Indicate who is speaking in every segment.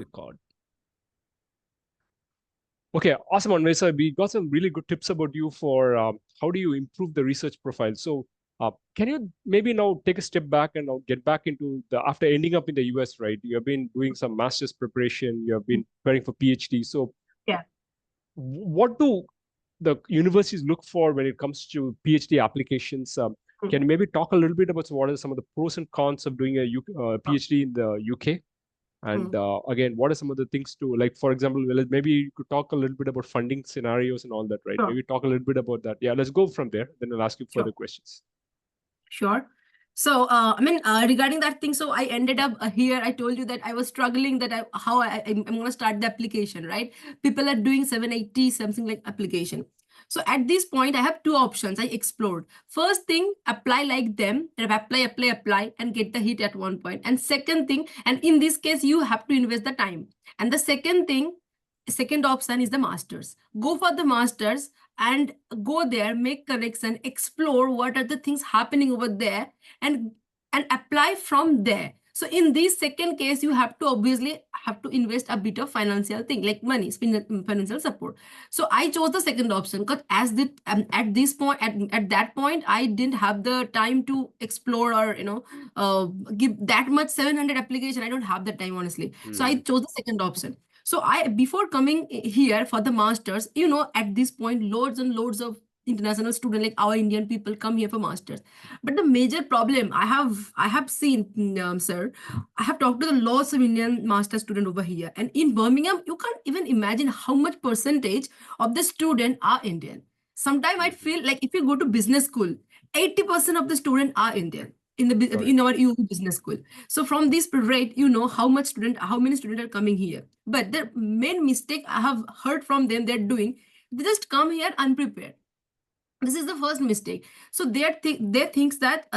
Speaker 1: Record. Okay, awesome, Anwesa. We got some really good tips about you for how do you improve the research profile. So, can you maybe now take a step back and now get back into the after ending up in the US, right? You have been doing some master's preparation. You have been preparing for PhD. So,
Speaker 2: Yeah.
Speaker 1: what do the universities look for when it comes to PhD applications? Can you maybe talk a little bit about what are some of the pros and cons of doing a PhD in the UK? And again, what are some of the things to like, for example, maybe you could talk a little bit about funding scenarios and all that, right?
Speaker 2: Sure.
Speaker 1: Maybe talk a little bit about that. Yeah, let's go from there. Then I'll ask you further questions.
Speaker 2: Sure. So, regarding that thing, so I ended up here. I told you that I was struggling that I'm going to start the application, right? People are doing 780 something like application. So at this point, I have two options. I explored. First thing, apply like them, apply, and get the hit at one point. And second thing, and in this case, you have to invest the time. And the second option is the masters. Go for the masters and go there, make connection, explore what are the things happening over there, and apply from there. So in this second case, you have to obviously have to invest a bit of financial thing like money, financial support. So I chose the second option because at this point, at that point, I didn't have the time to explore or give that much 700 application. I don't have the time honestly. So I chose the second option. So before coming here for the masters, at this point, loads and loads of international students like our Indian people come here for masters. But the major problem I have seen, sir, I have talked to the lots of Indian master student over here, and in Birmingham, you can't even imagine how much percentage of the student are Indian. Sometimes I feel like if you go to business school, 80% of the students are Indian in our EU business school. So from this rate, how many students are coming here. But the main mistake I have heard from them they're doing, they just come here unprepared. This is the first mistake. So they think that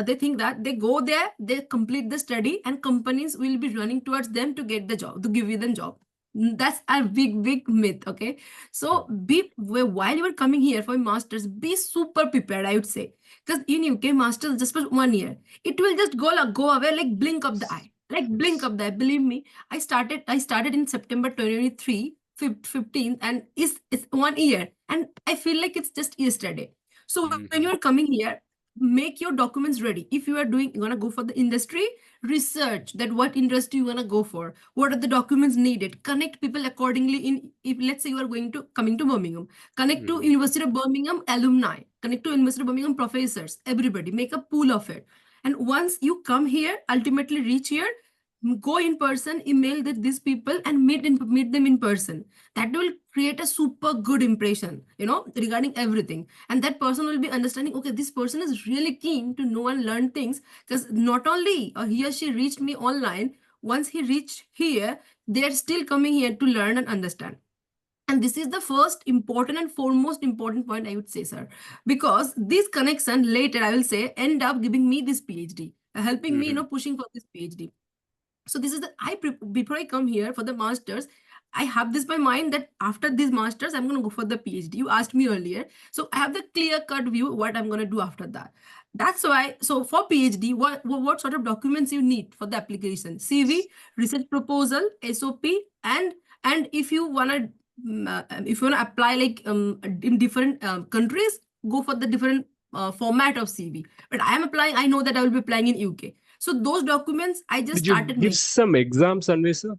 Speaker 2: they go there, they complete the study, and companies will be running towards them to get the job, to give you the job. That's a big myth. Okay, so while you are coming here for masters, be super prepared, I would say, because in UK masters just for 1 year, it will just go away like blink of the eye, believe me. I started in September 2023 15th, and it's 1 year, and I feel like it's just yesterday. So when you're coming here, make your documents ready. If you are gonna go for the industry, research that what industry you wanna go for, what are the documents needed, connect people accordingly. If let's say you are coming to Birmingham, connect to University of Birmingham alumni, connect to University of Birmingham professors, everybody, make a pool of it. And once you come here, ultimately reach here, go in person, email these people and meet them in person. That will create a super good impression, regarding everything. And that person will be understanding, okay, this person is really keen to know and learn things, because not only he or she reached me online, once he reached here, they're still coming here to learn and understand. And this is the first important and foremost important point, I would say, sir, because this connection later, I will say, end up giving me this PhD, helping me, pushing for this PhD. So this is before I come here for the masters, I have this by mind that after these masters, I'm going to go for the PhD. You asked me earlier. So I have the clear cut view what I'm going to do after that. That's why, so for PhD, what sort of documents you need for the application? CV, research proposal, SOP, and if you want to apply like in different countries, go for the different format of CV. But I am applying, I know that I will be applying in UK. So those documents I just started
Speaker 1: Did you give some exams, Anwesa?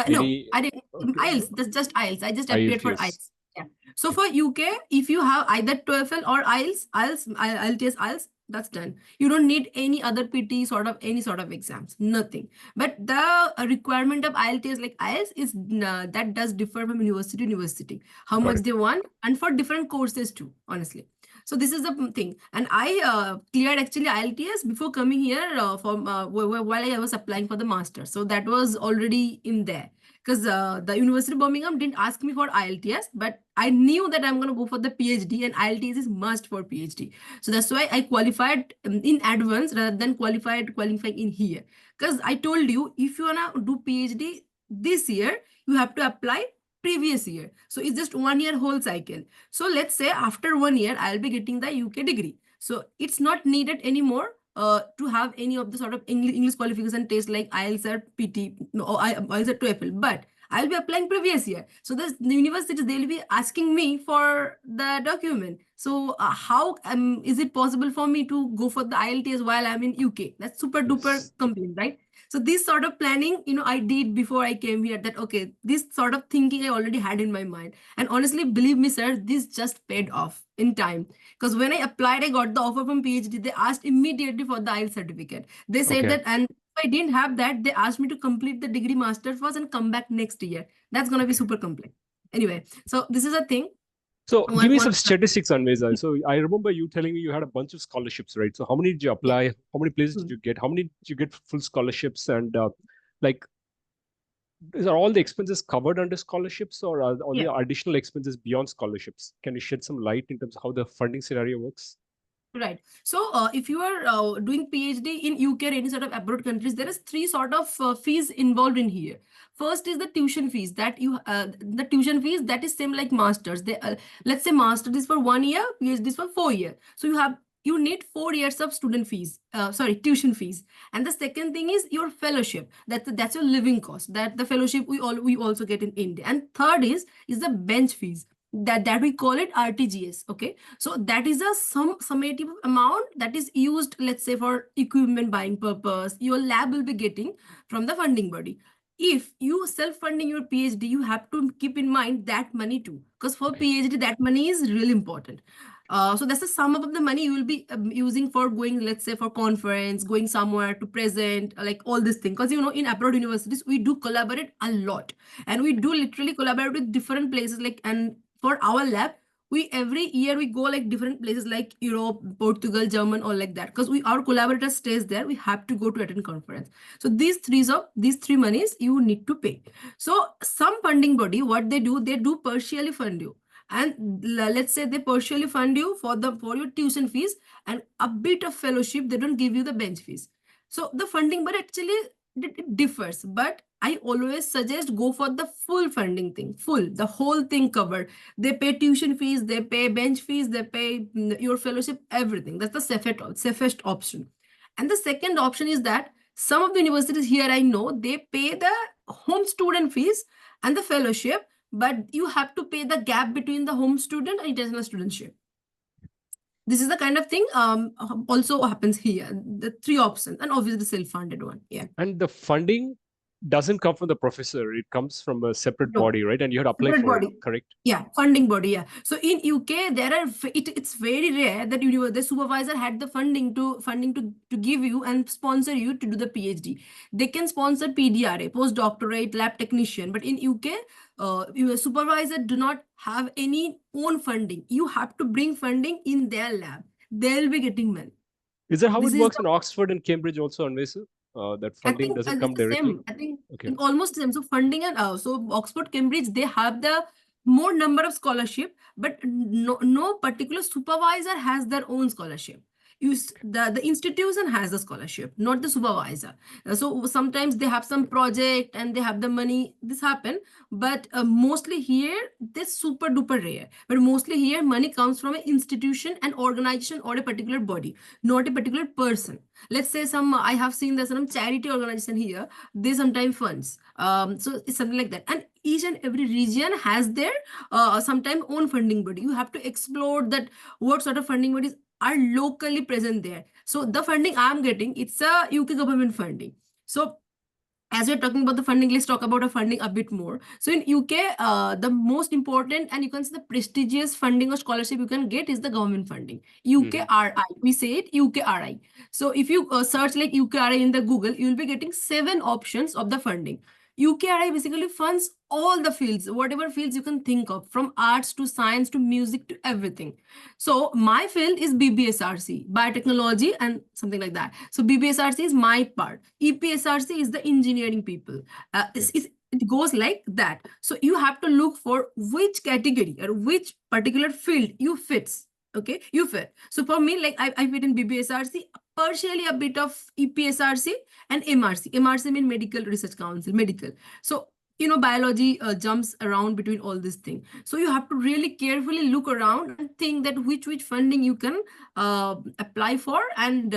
Speaker 2: No, I didn't. Okay. IELTS, that's just IELTS. I just appeared for IELTS. Yeah. So for UK, if you have either TOEFL or IELTS, that's done. You don't need any other PT any sort of exams, nothing. But the requirement of IELTS like IELTS is that does differ from university to university, how much they want, and for different courses too, honestly. So this is the thing. And I cleared actually IELTS before coming here while I was applying for the master. So that was already in there. Because the University of Birmingham didn't ask me for IELTS, but I knew that I'm going to go for the PhD, and IELTS is must for PhD. So that's why I qualified in advance rather than qualifying in here. Because I told you, if you want to do PhD this year, you have to apply previous year. So it's just 1 year whole cycle. So let's say after 1 year, I'll be getting the UK degree. So it's not needed anymore to have any of the sort of English qualification test like IELTS or PT or IELTS or TOEFL, but I'll be applying previous year. So the universities, they'll be asking me for the document. So how is it possible for me to go for the IELTS while I'm in UK? That's super duper
Speaker 1: Yes.
Speaker 2: complaint, right? So this sort of planning, I did before I came here, that, okay, this sort of thinking I already had in my mind. And honestly, believe me, sir, this just paid off in time. Because when I applied, I got the offer from PhD. They asked immediately for the IELTS certificate. They said
Speaker 1: Okay.
Speaker 2: that, and if I didn't have that, they asked me to complete the degree master first and come back next year. That's going to be
Speaker 1: Okay.
Speaker 2: super complex. Anyway, so this is a thing.
Speaker 1: So give me
Speaker 2: One
Speaker 1: some statistics, Anwesa. So I remember you telling me you had a bunch of scholarships, right? So how many did you
Speaker 2: yeah.
Speaker 1: apply? How many places did
Speaker 2: Hmm.
Speaker 1: you get? How many did you get full scholarships? And like, are all the expenses covered under scholarships, or are
Speaker 2: Yeah.
Speaker 1: there additional expenses beyond scholarships? Can you shed some light in terms of how the funding scenario works?
Speaker 2: Right. So if you are doing PhD in UK or any sort of abroad countries, there is three sort of fees involved in here. First is the tuition fees the tuition fees that is same like masters. Let's say master is for 1 year, PhD is for 4 year. So you need 4 years of student fees, tuition fees. And the second thing is your fellowship. That's your living cost. That the fellowship we also get in India. And third is the bench fees that we call it RTGS. Okay. So that is a summative amount that is used, let's say, for equipment buying purpose. Your lab will be getting from the funding body. If you self-funding your PhD, you have to keep in mind that money too, because for
Speaker 1: Okay.
Speaker 2: PhD, that money is really important. So that's the sum up of the money you will be using for going, let's say, for conference, going somewhere to present, like all this thing. Because in abroad universities, we do collaborate a lot, and we do literally collaborate with different places. And for our lab, we every year we go like different places like Europe, Portugal, German, or like that, because our collaborator stays there. We have to go to attend conference. So these three monies you need to pay. So some funding body, what they do partially fund you. And let's say they partially fund you for your tuition fees and a bit of fellowship. They don't give you the bench fees. So the funding, but actually it differs. But I always suggest go for the full funding thing, the whole thing covered. They pay tuition fees, they pay bench fees, they pay your fellowship, everything. That's the safest option. And the second option is that some of the universities here I know they pay the home student fees and the fellowship, but you have to pay the gap between the home student and international studentship. This is the kind of thing also happens here. The three options, and obviously the self-funded one. Yeah.
Speaker 1: And the funding doesn't come from the professor. It comes from a separate
Speaker 2: No.
Speaker 1: body, right? And you had to apply
Speaker 2: Separate
Speaker 1: for it,
Speaker 2: body.
Speaker 1: correct?
Speaker 2: Yeah, funding body. Yeah. So in UK, it's very rare that the supervisor had the funding to give you and sponsor you to do the PhD. They can sponsor PDRA, postdoctorate, lab technician, but in UK, your supervisor do not have any own funding. You have to bring funding in their lab. They'll be getting money.
Speaker 1: Is that how
Speaker 2: This
Speaker 1: it
Speaker 2: is
Speaker 1: works in Oxford and Cambridge also, Anwesa? That
Speaker 2: I
Speaker 1: funding
Speaker 2: think
Speaker 1: doesn't
Speaker 2: it's
Speaker 1: come
Speaker 2: the
Speaker 1: directly?
Speaker 2: same. I think
Speaker 1: Okay.
Speaker 2: in almost the same. So funding and so Oxford, Cambridge, they have the more number of scholarship, but no particular supervisor has their own scholarship. The institution has the scholarship, not the supervisor. So sometimes they have some project and they have the money. This happen, but mostly here this super duper rare. But mostly here money comes from an institution, an organization, or a particular body, not a particular person. Let's say I have seen there's some charity organization here. They sometimes funds. So it's something like that. And each and every region has their sometime own funding body. You have to explore that what sort of funding bodies are locally present there. So the funding I'm getting, it's a UK government funding. So as we're talking about the funding, let's talk about the funding a bit more. So in UK, the most important and you can say the prestigious funding or scholarship you can get is the government funding. UKRI. We say it UKRI. So if you search like UKRI in the Google, you will be getting 7 options of the funding. UKRI basically funds all the fields, whatever fields you can think of, from arts to science to music to everything. So my field is BBSRC, biotechnology and something like that. So BBSRC is my part. EPSRC is the engineering people. It goes like that. So you have to look for which category or which particular field you fits. Okay, you fit. So for me, like I fit in BBSRC, partially a bit of EPSRC and MRC. MRC means Medical Research Council, medical. So biology jumps around between all these things. So you have to really carefully look around and think that which funding you can apply for, and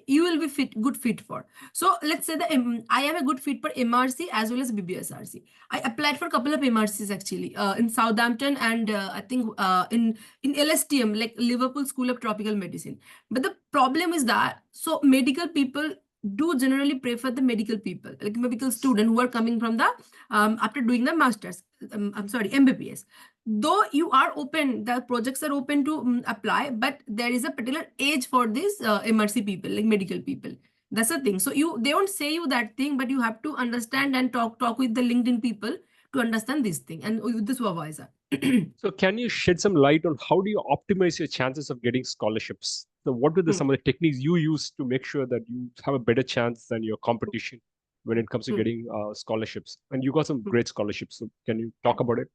Speaker 2: you will be good fit for. So let's say that I am a good fit for MRC as well as BBSRC. I applied for a couple of MRCs actually in Southampton, and I think in LSTM, like Liverpool School of Tropical Medicine. But the problem is that so medical people do generally prefer the medical people, like medical student who are coming from the after doing the masters, I'm sorry, MBBS. Though you are open, the projects are open to apply, but there is a particular age for this MRC people, like medical people. That's the thing. So they won't say you that thing, but you have to understand and talk with the LinkedIn people to understand this thing, and with the supervisor.
Speaker 1: So can you shed some light on how do you optimize your chances of getting scholarships? So what were some of the techniques you use to make sure that you have a better chance than your competition when it comes to getting scholarships? And you got some great scholarships. So can you talk about it?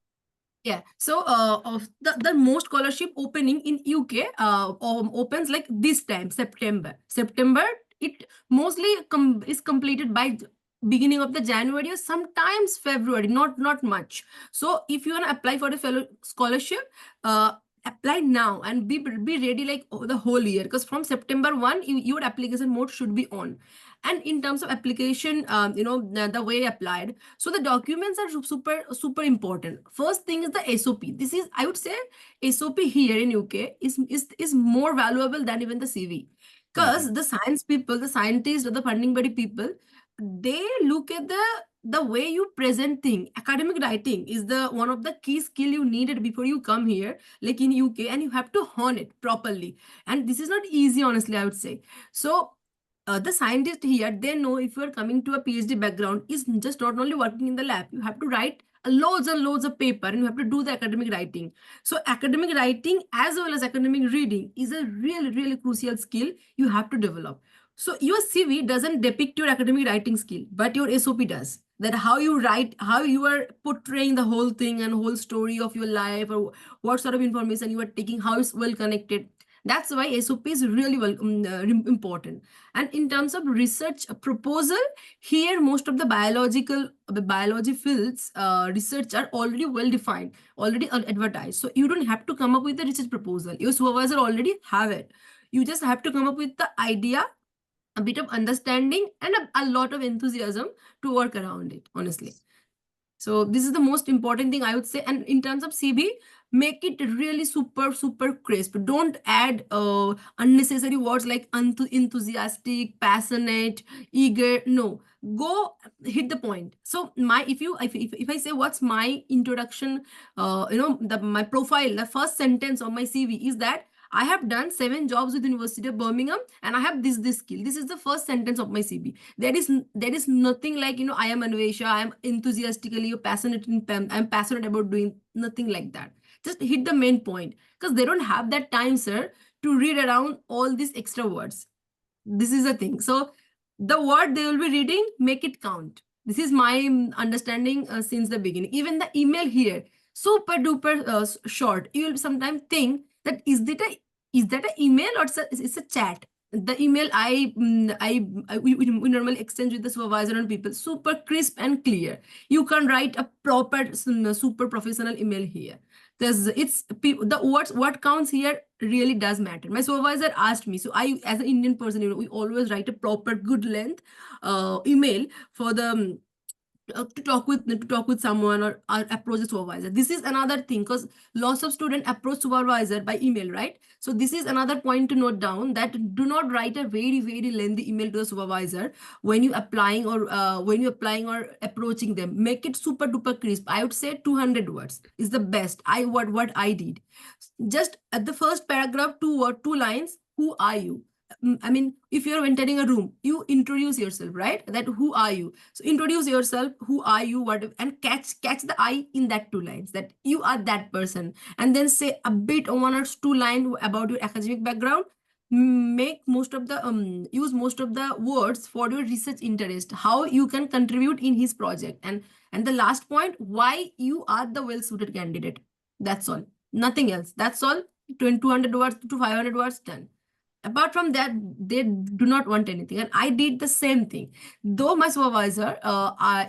Speaker 2: Yeah. So of the most scholarship opening in UK opens like this time, September. It mostly is completed by beginning of the January or sometimes February, not much. So if you want to apply for the fellow scholarship, apply now and be ready like the whole year, because from September 1 your application mode should be on. And in terms of application, the way applied, so the documents are super important. First thing is the SOP. This is, I would say, SOP here in UK is more valuable than even the CV, because the science people, the scientists or the funding body people, they look at the way you present thing. Academic writing is the one of the key skill you needed before you come here, like in UK, and you have to hone it properly. And this is not easy, honestly, I would say. So the scientists here, they know if you are coming to a PhD background, is just not only working in the lab. You have to write loads and loads of paper, and you have to do the academic writing. So academic writing as well as academic reading is a really crucial skill you have to develop. So your CV doesn't depict your academic writing skill, but your SOP does. That how you write, how you are portraying the whole thing and whole story of your life, or what sort of information you are taking, how it's well connected. That's why SOP is really important. And in terms of research proposal, here most of the biology fields research are already well defined, already advertised. So you don't have to come up with the research proposal. Your supervisor already have it. You just have to come up with the idea, a bit of understanding, and a lot of enthusiasm to work around it, honestly. So this is the most important thing I would say. And in terms of CV, make it really super crisp. Don't add unnecessary words like enthusiastic, passionate, eager. No, go hit the point. So if I say what's my introduction, my profile, the first sentence of my CV is that I have done 7 jobs with University of Birmingham, and I have this skill. This is the first sentence of my CV. There is nothing like, I am Anwesa, I am enthusiastically passionate I'm passionate about doing, nothing like that. Just hit the main point, because they don't have that time, sir, to read around all these extra words. This is the thing. So the word they will be reading, make it count. This is my understanding since the beginning. Even the email here, super duper short. You will sometimes think that is that an email or it's a chat. The email we normally exchange with the supervisor and people, super crisp and clear. You can write a proper super professional email here. It's the words, what counts here really does matter. My supervisor asked me, so I, as an Indian person, we always write a proper good length email for the to talk with someone, or approach a supervisor. This is another thing, because lots of students approach supervisor by email, right? So this is another point to note down, that do not write a very lengthy email to a supervisor when you applying or approaching them. Make it super duper crisp. I would say 200 words is the best. What I did, just at the first paragraph, two lines. Who are you? I mean, if you're entering a room, you introduce yourself, right? That who are you? So introduce yourself, who are you, what, and catch the eye in that 2 lines, that you are that person. And then say a bit, 1 or 2 lines about your academic background. Make most of the use most of the words for your research interest, how you can contribute in his project, and the last point, why you are the well-suited candidate. That's all, nothing else. That's all. 200 words to 500 words, done. apart from that, they do not want anything. And I did the same thing. Though my supervisor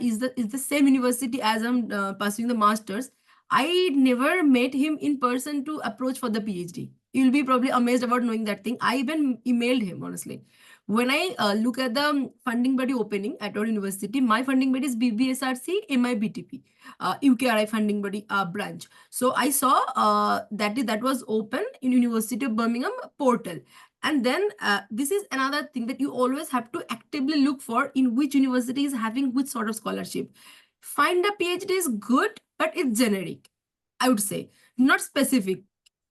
Speaker 2: is the same university as I'm pursuing the master's, I never met him in person to approach for the PhD. You'll be probably amazed about knowing that thing. I even emailed him, honestly. When I look at the funding body opening at our university, my funding body is BBSRC, MIBTP, UKRI funding body branch. So I saw that was open in University of Birmingham portal. And then this is another thing that you always have to actively look for, in which university is having which sort of scholarship. Find a PhD is good, but it's generic, I would say, not specific,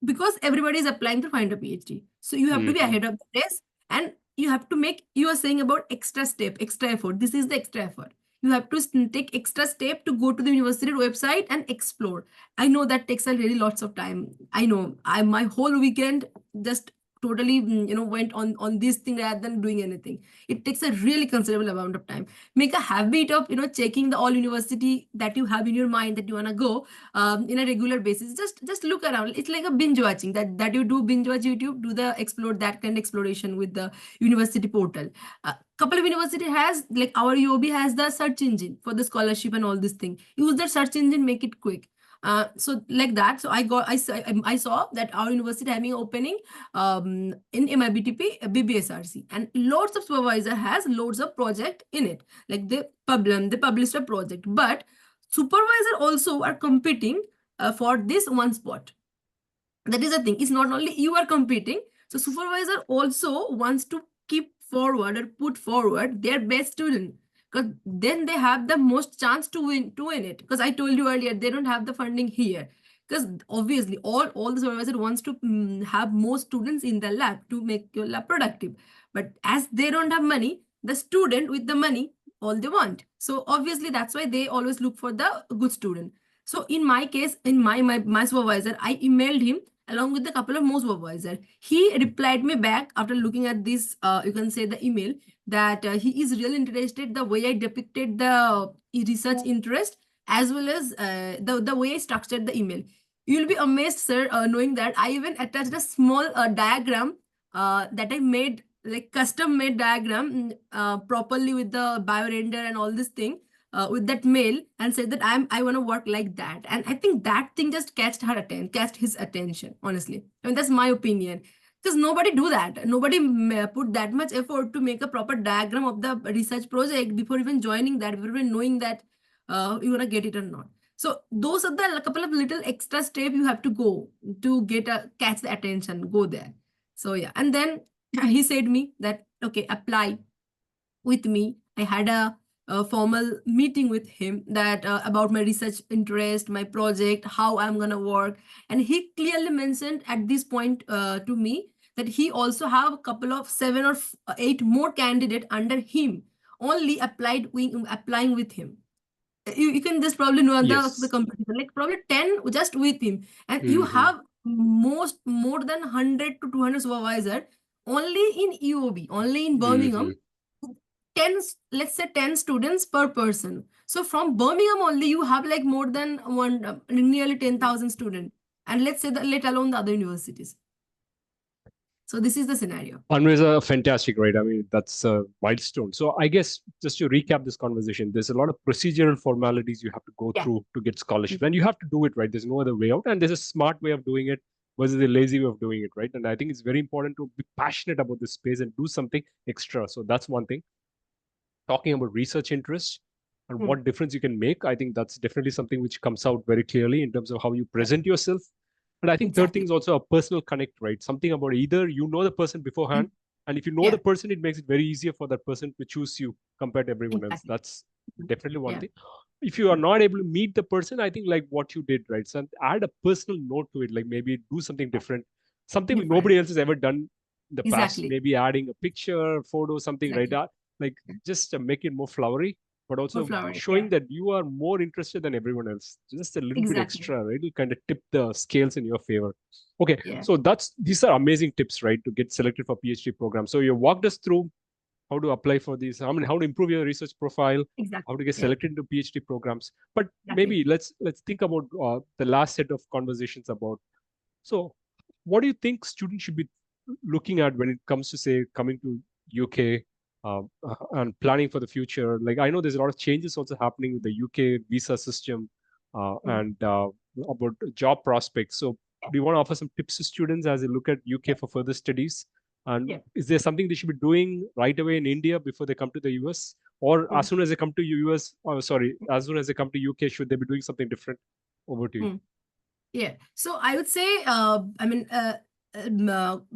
Speaker 2: because everybody is applying to find a PhD. So you have to be ahead of the race, and you have to make, you are saying about extra step, extra effort. This is the extra effort. You have to take extra step to go to the university website and explore. I know that takes a really lots of time. I know my whole weekend just totally went on this thing rather than doing anything. It takes a really considerable amount of time. Make a habit of checking the all university that you have in your mind that you want to go in a regular basis. Just look around. It's like a binge watching, that you do binge watch YouTube, do the explore, that kind of exploration with the university portal. Couple of university has, like our UOB has the search engine for the scholarship and all this thing. Use that search engine, make it quick. So like that. So I saw that our university having opening in MIBTP, BBSRC, and lots of supervisor has loads of project in it. Like they published a project, but supervisor also are competing for this one spot. That is the thing. It's not only you are competing. So supervisor also wants to keep forward or put forward their best student, because then they have the most chance to win it. Because I told you earlier, they don't have the funding here, because obviously all the supervisor wants to have more students in the lab to make your lab productive. But as they don't have money, the student with the money, all they want. So obviously that's why they always look for the good student. So in my case, in my supervisor, I emailed him along with a couple of more supervisor. He replied me back after looking at this, you can say the email, that he is really interested the way I depicted the research interest, as well as the way I structured the email. You'll be amazed, sir, knowing that I even attached a small diagram that I made, like custom made diagram properly with the bio render and all this thing with that mail, and said that I want to work like that. And I think that thing just catched his attention, honestly. I mean, that's my opinion. Because nobody do that. Nobody put that much effort to make a proper diagram of the research project before even joining that, before even knowing that you want to get it or not. So those are the couple of little extra steps you have to go to catch the attention, go there. So yeah, and then he said me that, okay, apply with me. I had a formal meeting with him that about my research interest, my project, how I'm gonna work, and he clearly mentioned at this point to me that he also have a couple of 7 or 8 more candidate under him, only applying with him. You can just probably know the competition, like probably 10 just with him, and you have more than 100 to 200 supervisor only in UOB, only in Birmingham. 10, let's say 10 students per person. So from Birmingham only, you have like more than nearly 10,000 students, and let's say that, let alone the other universities. So this is the scenario.
Speaker 1: Anwesa, fantastic, right? I mean, that's a milestone. So I guess just to recap this conversation, there's a lot of procedural formalities you have to go through to get scholarship, and you have to do it, right? There's no other way out, and there's a smart way of doing it versus a lazy way of doing it, right? And I think it's very important to be passionate about this space and do something extra. So that's one thing. Talking about research interests and what difference you can make, I think that's definitely something which comes out very clearly in terms of how you present yourself. And I think third thing is also a personal connect, right? Something about either you know the person beforehand, and if you know the person, it makes it very easier for that person to choose you compared to everyone else. That's definitely one thing. If you are not able to meet the person, I think like what you did, right? So add a personal note to it, like maybe do something different, something nobody else has ever done in the past. Maybe adding a picture, photo, something like that. Like just make it more flowery, but also showing that you are more interested than everyone else. Just a little bit extra, right? You kind of tip the scales in your favor. Okay, so these are amazing tips, right, to get selected for PhD programs. So you walked us through how to apply for these, I mean, how to improve your research profile, how to get selected into PhD programs. But maybe let's think about the last set of conversations about. So what do you think students should be looking at when it comes to, say, coming to UK and planning for the future? Like, I know there's a lot of changes also happening with the UK visa system and about job prospects. So do you want to offer some tips to students as they look at UK for further studies? And
Speaker 2: Yeah.
Speaker 1: is there something they should be doing right away in India before they come to the US? Or as soon as they come to US, sorry, as soon as they come to UK, should they be doing something different? Over to you.
Speaker 2: Yeah, so I would say,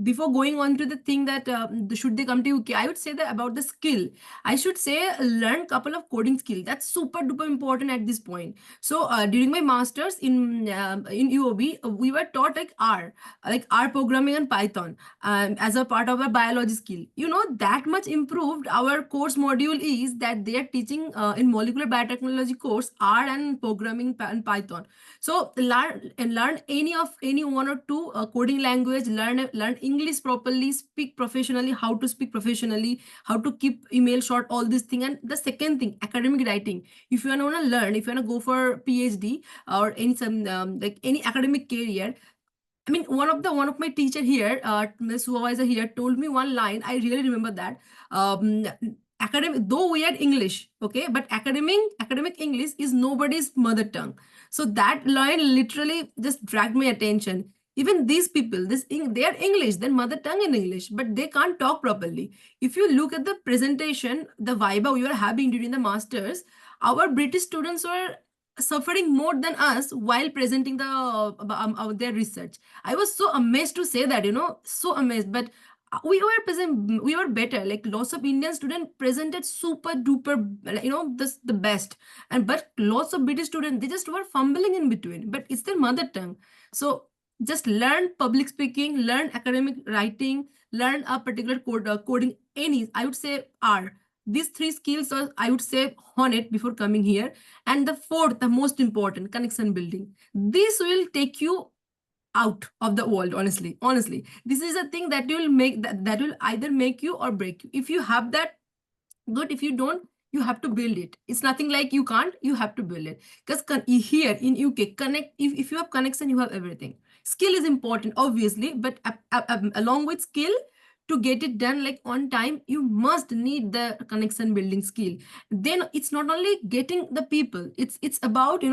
Speaker 2: before going on to the thing that should they come to UK, I would say that about the skill. I should say learn couple of coding skill. That's super duper important at this point. So during my masters in UOB, we were taught like R programming and Python as a part of our biology skill. You know, that much improved our course module is that they are teaching in molecular biotechnology course R and programming and Python. So learn any one or two coding language. Learn English properly. Speak professionally. How to speak professionally. How to keep email short. All this thing. And the second thing, academic writing. If you wanna learn, if you wanna go for PhD or like any academic career, I mean, one of my teacher here, my supervisor here, told me one line. I really remember that. Academic, though we had English, okay, but academic English is nobody's mother tongue. So that line literally just dragged my attention. Even these people, they are English, their mother tongue in English, but they can't talk properly. If you look at the presentation, the vibe we were having during the masters, our British students were suffering more than us while presenting their research. I was so amazed to say that, so amazed. But we were better. Like lots of Indian students presented super duper, this the best. But lots of British students, they just were fumbling in between. But it's their mother tongue. So just learn public speaking, learn academic writing, learn a particular coding. I would say R. These three skills are, I would say, hone it before coming here. And the fourth, the most important, connection building. This will take you out of the world. Honestly, this is a thing that will make that will either make you or break you. If you have that, good. If you don't, you have to build it. It's nothing like you can't, you have to build it. Because here in UK, connect, if you have connection, you have everything. Skill is important, obviously, but along with skill, to get it done like on time, you must need the connection building skill. Then it's not only getting the people, it's about,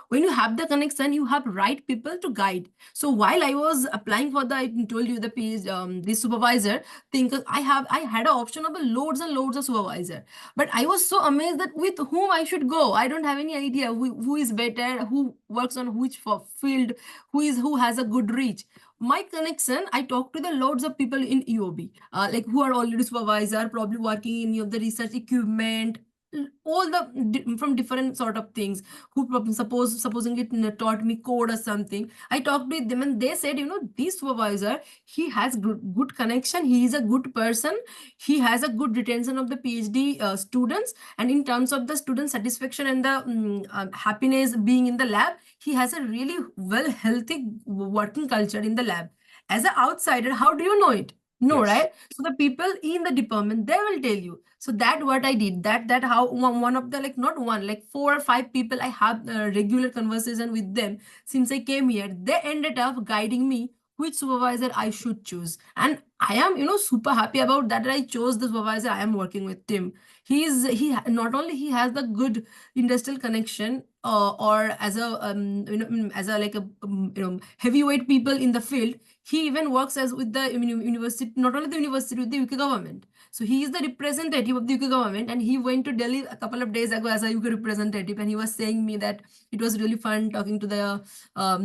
Speaker 2: when you have the connection, you have right people to guide. So while I was applying for I told you the PhD, the supervisor thing, I had an option of loads and loads of supervisor, but I was so amazed that with whom I should go. I don't have any idea who is better, who works on which field, who has a good reach. My connection, I talked to the loads of people in EOB, like who are already supervisor, probably working in the research equipment, all from different sort of things, who supposing it taught me code or something. I talked with them and they said, this supervisor, he has good connection, he is a good person, he has a good retention of the PhD students, and in terms of the student satisfaction and the happiness being in the lab, he has a really well healthy working culture in the lab. As an outsider, how do you know it? No,
Speaker 1: Yes.
Speaker 2: right? So the people in the department, they will tell you. So that what I did, that how one of the, like not one, like 4 or 5 people I have regular conversation with them since I came here. They ended up guiding me which supervisor I should choose. And I am, super happy about that I chose the supervisor I am working with, Tim. He not only he has the good industrial connection, or as a as a like a heavyweight people in the field. He even works as with the university, not only the university, with the UK government. So he is the representative of the UK government, and he went to Delhi a couple of days ago as a UK representative, and he was saying me that it was really fun talking to the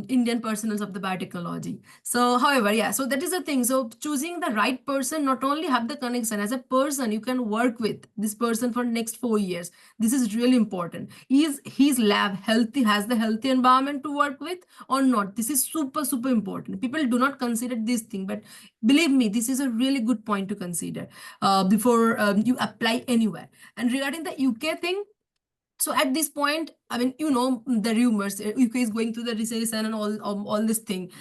Speaker 2: Indian personals of the biotechnology. So, however, yeah, so that is the thing. So choosing the right person, not only have the connection, as a person you can work with this person for next 4 years. This is really important. Is his lab healthy, has the healthy environment to work with or not? This is super important. People do not consider this thing, but believe me, this is a really good point to consider before you apply anywhere. And regarding the UK thing, so at this point, I mean, the rumors, UK is going through the recession and all this thing.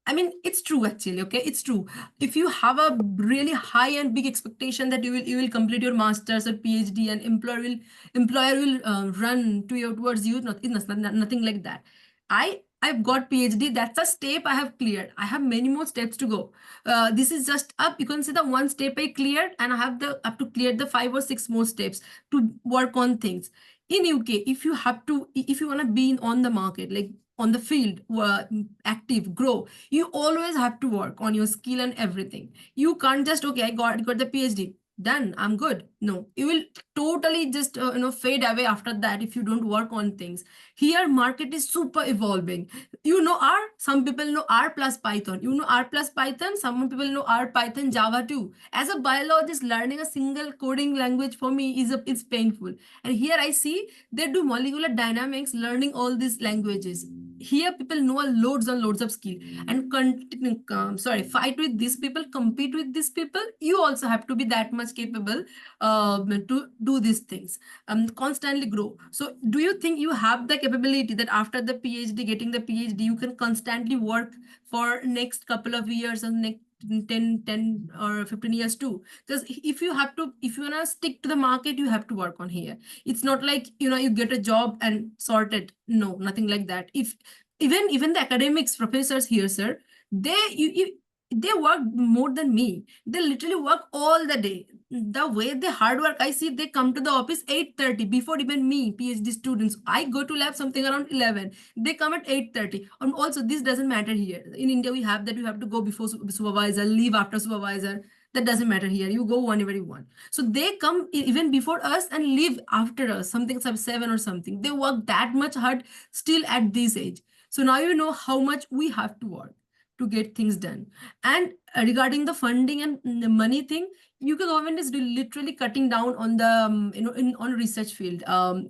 Speaker 2: I mean, it's true actually, okay? It's true. If you have a really high and big expectation that you will complete your master's or PhD, and employer will run towards you, nothing like that. I've got PhD. That's a step I have cleared. I have many more steps to go. This is just up. You can see the one step I cleared, and I have to clear the 5 or 6 more steps to work on things. In UK, if you want to be on the market, like on the field, active, grow, you always have to work on your skill and everything. You can't just, okay, I got the PhD. Done, I'm good. No, you will totally just fade away after that if you don't work on things. Here market is super evolving. Some people know R plus Python. R plus Python, some people know R, Python, Java too. As a biologist, learning a single coding language for me is painful. And here I see they do molecular dynamics, learning all these languages. Here people know loads and loads of skill, and fight with these people, compete with these people. You also have to be that much capable to do these things, constantly grow. So do you think you have the capability that after the PhD, getting the PhD, you can constantly work for next couple of years and next 10 or 15 years too? Because if you want to stick to the market, you have to work on here. It's not like you get a job and sort it. No, nothing like that. If even the academics professors here, sir, they work more than me. They literally work all the day. The way they hard work, I see they come to the office 8:30 before even me, PhD students. I go to lab something around 11. They come at 8:30. And also, this doesn't matter here. In India, we have that you have to go before supervisor, leave after supervisor. That doesn't matter here. You go whenever you want. So they come even before us and leave after us, something sub 7 or something. They work that much hard still at this age. So now you know how much we have to work to get things done. And regarding the funding and the money thing, UK government is literally cutting down on the on research field,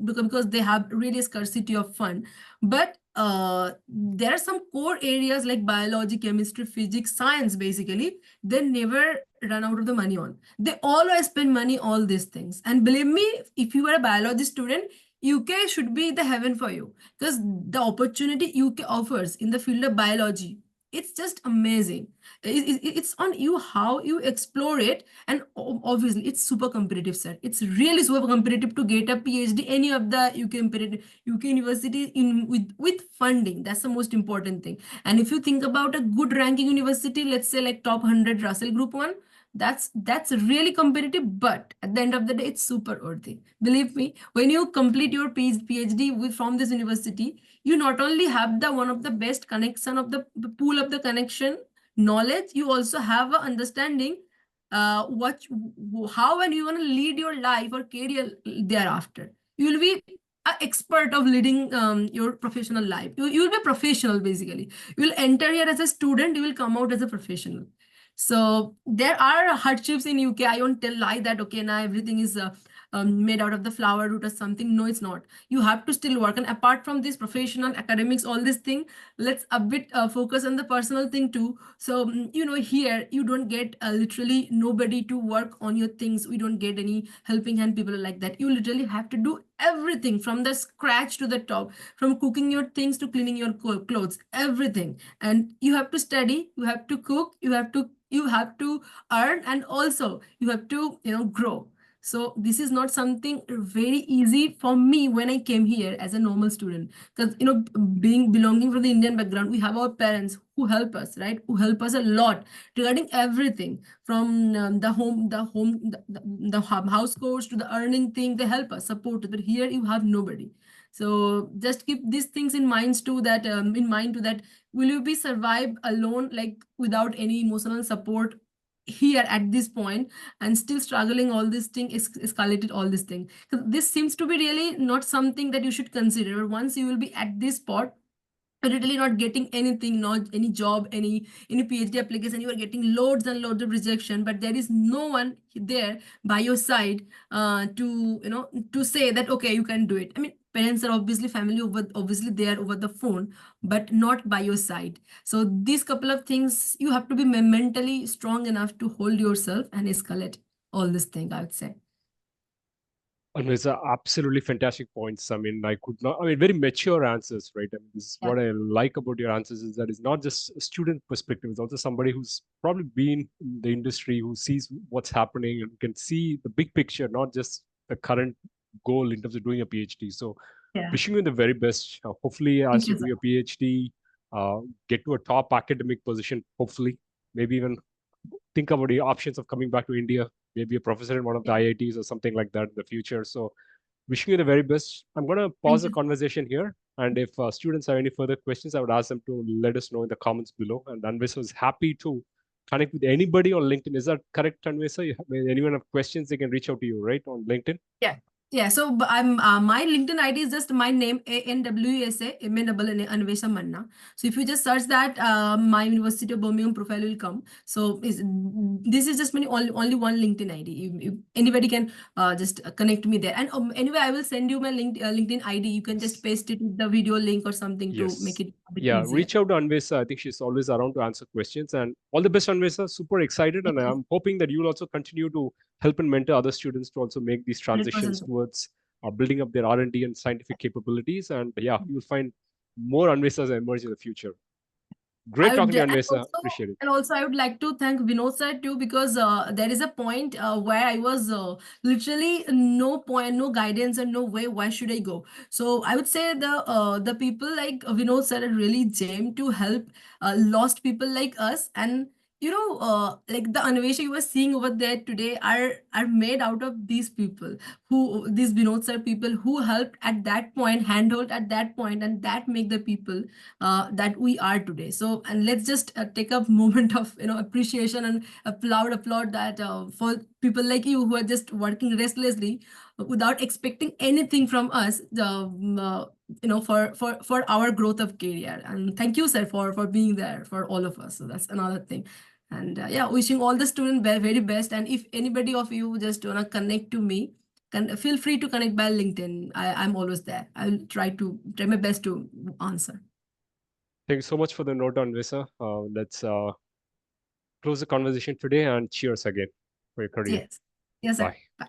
Speaker 2: because they have really scarcity of fund. But there are some core areas like biology, chemistry, physics, science. Basically, they never run out of the money on. They always spend money all these things. And believe me, if you are a biology student, UK should be the heaven for you, because the opportunity UK offers in the field of biology, it's just amazing. It's on you how you explore it. And obviously it's super competitive, sir. It's really super competitive to get a PhD any of the UK university with funding. That's the most important thing. And if you think about a good ranking university, let's say like top 100 Russell Group 1, that's really competitive, but at the end of the day, it's super worthy. Believe me, when you complete your PhD from this university, you not only have the one of the best connection of the pool of the connection knowledge, you also have a understanding how and you want to lead your life or career thereafter. You will be an expert of leading your professional life. You will be a professional, basically. You will enter here as a student, you will come out as a professional. So there are hardships in UK. I won't lie that, okay, now everything is made out of the flower root or something. No, it's not. You have to still work. And apart from this professional academics, all this thing, let's a bit focus on the personal thing too. So, here you don't get literally nobody to work on your things. We don't get any helping hand people like that. You literally have to do everything from the scratch to the top, from cooking your things to cleaning your clothes, everything. And you have to study, you have to cook, you have to earn, and also you have to grow. So this is not something very easy for me when I came here as a normal student, because belonging from the Indian background, we have our parents who help us, right? Who help us a lot regarding everything, from the house course to the earning thing. They help us, support us. But here you have nobody. So just keep these things in mind too. That will you be survive alone, like without any emotional support here at this point, and still struggling all this thing, escalated all this thing? This seems to be really not something that you should consider. Once you will be at this spot, literally not getting anything, not any job, any PhD application, you are getting loads and loads of rejection, but there is no one there by your side to say that, okay, you can do it. I mean, parents are obviously family obviously they are over the phone, but not by your side. So these couple of things, you have to be mentally strong enough to hold yourself and escalate all this thing, I would say.
Speaker 1: Anwesa, absolutely fantastic points. I mean, very mature answers, right? I mean, this is what I like about your answers, is that it's not just a student perspective, it's also somebody who's probably been in the industry, who sees what's happening and can see the big picture, not just the current goal in terms of doing a PhD. So wishing you the very best. Hopefully, as you do your PhD, get to a top academic position, hopefully, maybe even think about the options of coming back to India, maybe a professor in one of the IITs or something like that in the future. So wishing you the very best. I'm going to pause the conversation here. And if students have any further questions, I would ask them to let us know in the comments below. And Anwesa is happy to connect with anybody on LinkedIn. Is that correct, Anwesa? Anyone have questions, they can reach out to you, right, on LinkedIn?
Speaker 2: Yeah. Yeah, so I'm my LinkedIn ID is just my name, ANWESA, Anwesa Manna. So if you just search that, my University of Birmingham profile will come. So this is just my only one LinkedIn ID. If anybody can just connect me there. And anyway, I will send you my LinkedIn ID. You can just paste it with the video link or something to make it a bit easier.
Speaker 1: Reach out to Anwesa. I think she's always around to answer questions. And all the best, Anwesa. Super excited. And I'm hoping that you'll also continue to help and mentor other students to also make these transitions
Speaker 2: 100%.
Speaker 1: towards building up their R&D and scientific capabilities. And you'll find more Anwesas emerge in the future. Great talking to you, Anwesa. Appreciate it.
Speaker 2: And also, I would like to thank Vinod sir too, because there is a point where I was literally no guidance and no way. Why should I go? So I would say the people like Vinod sir are really gem to help lost people like us. And like the Anvesha you were seeing over there today are made out of these people, these Vinod sir people who helped at that point, handhold at that point, and that make the people that we are today. So, and let's just take a moment of appreciation and applaud that for people like you who are just working restlessly without expecting anything from us, for our growth of career. And thank you, sir, for being there for all of us. So that's another thing. And wishing all the students very best. And if anybody of you just wanna connect to me, feel free to connect by LinkedIn. I'm always there. I'll try my best to answer.
Speaker 1: Thank you so much for the note, Anwesa. Let's close the conversation today and cheers again for your career.
Speaker 2: Yes. Yes, sir.
Speaker 1: Bye.
Speaker 2: Bye.